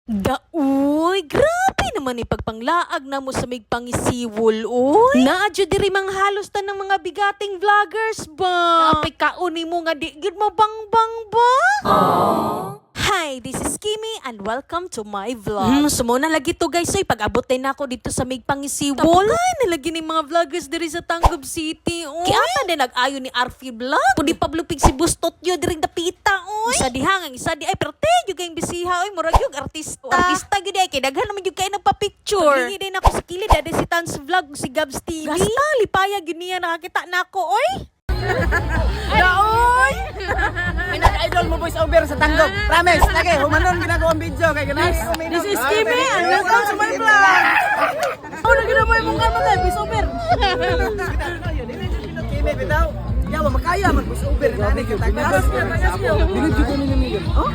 Uy, grabe naman ipagpanglaag na mo sa mig pangisiwol, uy. Naadyo diri mang halos ta ng mga bigating vloggers ba? Naapay kauni mo nga di gid mo bang ba? Hi, this is Kimi and welcome to my vlog. Sumuna lagi to guys, so pag-abot na ako dito sa mig pangisiwol. Tapos nalagi ni mga vloggers diri sa Tanggab City, uy. Kaya din nag-ayo ni Arfi Vlog. Kundi pablupig si Bustot yo diri dapita, uy. Isa dihang, isa di ay perte yung kayong bisiha, uy. Murag yung artista. Artista gid ay kay daghan naman yung kayo nagpa-picture. Paghingi din ako sa kilid, dada si Tans Vlog, si Gabs TV. Gasta, lipaya gid niya nakakita na ako, uy. Daoy! Pinag-idol mo voice over sa Tanggap. Promise, lagi, humanon ginagawang video kay ganun. This is Kimi and welcome to my vlog! Ako na ginawa yung mukha mo tayo, voice over! Kimi, bitaw. Yawa, makaya mag-voice over. Nani yung Tanggap. Binidyo ko nila Miguel. Oh?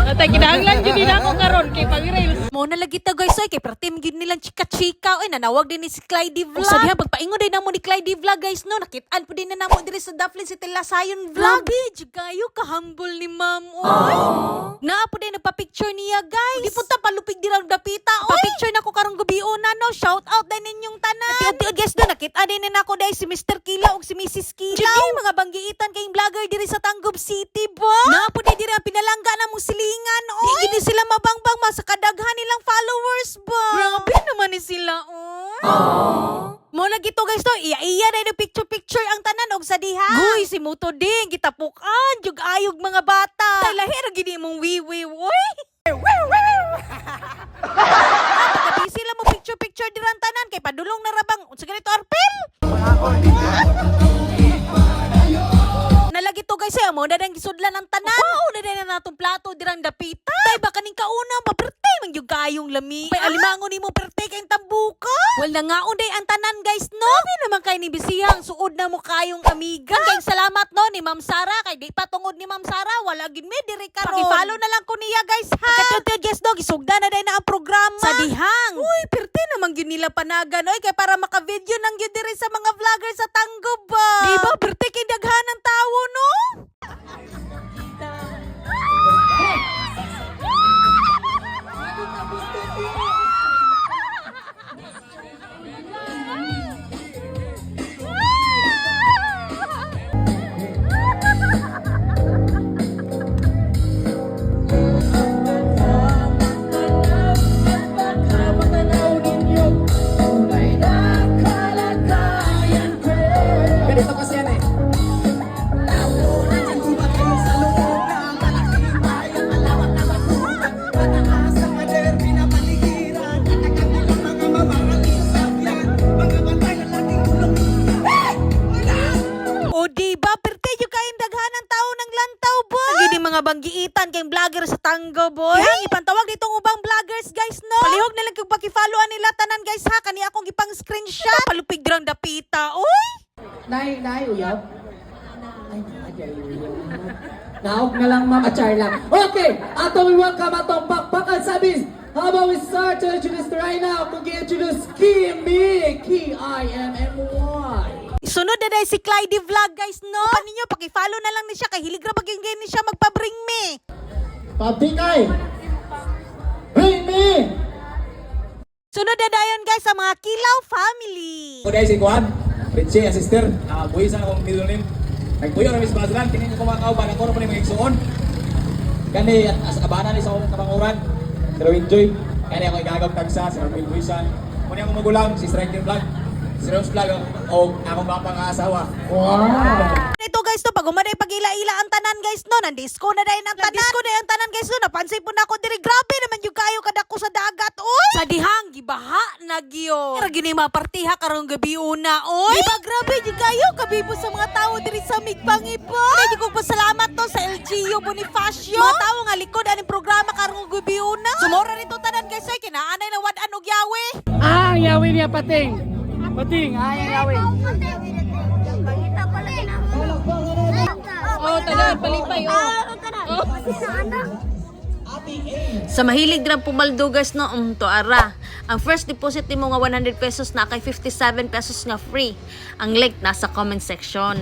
Natay, kinahanglan yun din ako karon kay pag-rails. Mo na lagi ta guys, oy kay pertim gid nilang chika-chika, oy nanawag din ni si Clyde Vlog. Sa diha pagpaingon din namo ni Clyde Vlog guys no, nakit-an po din na namo diri sa Daphne si Tilasayon Vlog. Grabe, kayo ka-humble ni ma'am, oy. Naa po din nagpa-picture niya guys. Di punta palupig dira dapita, oy. Pa-picture na ko karong gabi una no, shout out din ninyong tanan. Ati guys do nakit-an din na ako dai si Mr. Kila ug si Mrs. Kila. Judi mga banggiitan kayong vlogger diri sa Tanggab City ba? Naa po din diri ang pinalangga na mong silingan, oy. Di gid sila mabangbang sa kadaghan nilang followers ba? Grabe naman ni sila, oh. Mo lagi to guys to, iya na picture ang tanan og sa diha. Guy, si Muto din, gitapukan, jug ayog mga bata. Tay lahir gini mong wiwi, woy. Pagka sila mo picture diran tanan kay padulong na rabang unsa ganito Arpel? Nalagi to guys ay amo na dang gisudlan ang tanan. Oo, na din na natong plato dirang dapita. Tay baka ning kauna maperte man gyud kayong lami. May alimangon nimo perte kay tambuka. Wal na nga unday ang tanan guys no. Di naman kay ni bisihang suod na mo kayong amiga. Kay salamat no ni Ma'am Sara kay di pa tungod ni Ma'am Sara wala gid me diri karon. Paki-follow na lang ko niya guys ha. Katutod guys no gisugda na day na ang programa. Sa dihang. Uy, perte naman gyud nila panagan oy kay para maka-video nang gyud diri sa mga vlogger sa Tanggab ba. Di ba perte kay daghan ng tawo no? Ganito kasi yan eh. O diba, perte yung kayong daghan ng tao ng lantaw ba? Lagi mga banggiitan kayong vlogger sa Tanggab boy. Yang ipantawag ditong ubang vloggers guys no. Palihog na lang kung pakifollowan nila tanan guys ha. Kani akong ipang screenshot. Palupig drang dapita, oy. Nay, uyab. Ay, naog na lang ma'am, achar lang. Okay, ato we welcome atong pakpakan sabis. How about we start to introduce right now? Mag-introduce Kimi, K-I-M-M-Y. Sunod na dahil si Clyde Vlog guys no. Paano ninyo, pakifollow na lang ni siya. Kay hilig na magiging ni siya magpabring me. Pabdingay! Bring me! Sunod na dayon guys sa mga Kilaw family. Ako dahil si Juan, Richie, ang sister, buhay sa akong middle name. Nagpuyo na mis Basran, kinin ko kumakaw ba, nagkuro pa ni mga igsuon. Kani, at as abana ni sa akong kapanguran, si Rawin Joy, kani ako igagaw tagsa, si Ramil Buisan. Muna akong magulang, si Striker Vlog, si Rose Vlog, o akong mapang asawa. Wow! Ito guys no, pag umaday pag-ila-ila ang tanan guys no, nandisco na dahil ang tanan. Nandisco na ang tanan guys no, napansin po na ako diri. Grabe naman yung kayo kadako sa dagat, oy. Sa dihang, gibaha na giyo. Pero gini mapartiha karong gabi una, oy. Diba grabe yung kayo, kabibo sa mga tao diri sa Migpangiba. Medyo ko pasalamat to sa LGU Bonifacio. Mga tao nga likod aning programa karong gabi una. Sumora rito tanan guys oy, kinaanay na wad-an og yawe. Ah, ang yawi niya pating. Pating, ang yawi. Oh, tagaan palipay, oh. Sa mahilig na pumaldo guys no, to ara. Ang first deposit nimo nga 100 pesos na kay 57 pesos nga free. Ang link nasa comment section.